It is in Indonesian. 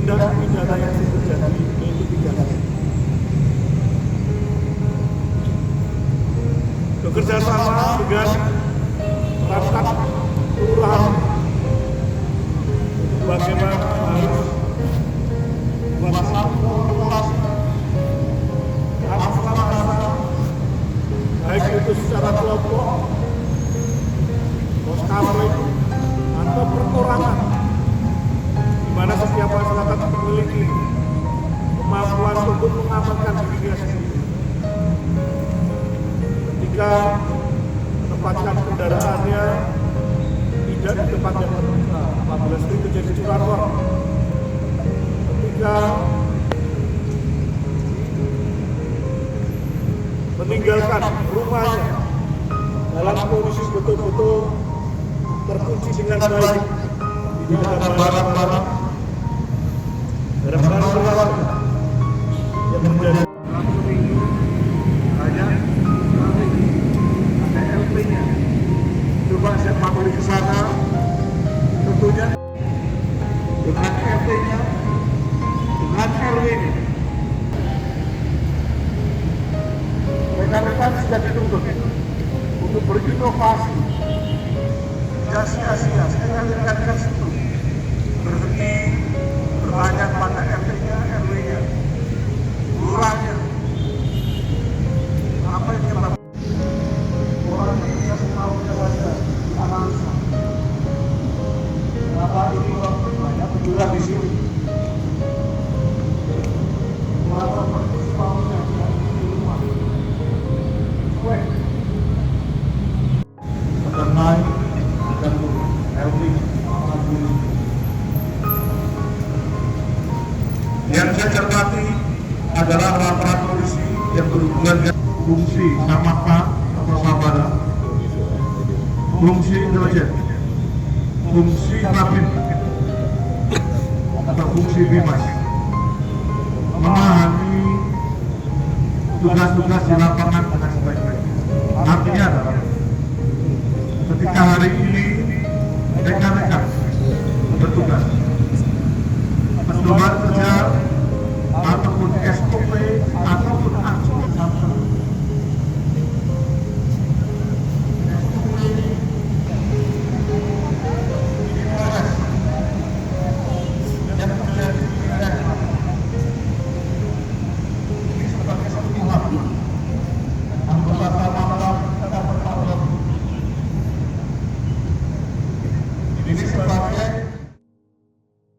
tindak pidana yang terjadi mitigasi. Bekerja sama dengan perangkat kelurahan bagaimana harus baik itu secara kelompok, poskapling, atau perorangan, di mana setiap masyarakat memiliki kemampuan untuk mengamankan dirinya sendiri. Ketika menempatkan kendaraannya tidak di tempat yang terbuka, apabila sering terjadi curanmor, ketika meninggalkan rumahnya dalam kondisi betul-betul terkunci dengan baik, tidak ada barang-barang yang menjadi ada LP-nya. Coba saya pampuli ke sana, tentunya dengan LP-nya, dengan RW-nya. Rekan-rekan sudah dituntut untuk berinovasi, tidak sia-sia. Saya rekan-rekan situ berhenti bertanya pada RT-nya, RW-nya, lurahnya, apa yang kita orang Indonesia setahunya saja analisa. Kenapa ini banyak penjualan di sini? Kenapa persis setahunya di rumah? Naik dan LP yang saya cermati adalah laporan polisi yang berhubungan dengan fungsi Samapta atau Sabara, fungsi intelijen, fungsi Rapid atau fungsi Bimas, memahami tugas-tugas di lapangan dengan sebaik-baiknya. Artinya adalah ketika hari ini rekan-rekan bertugas pedoman kerja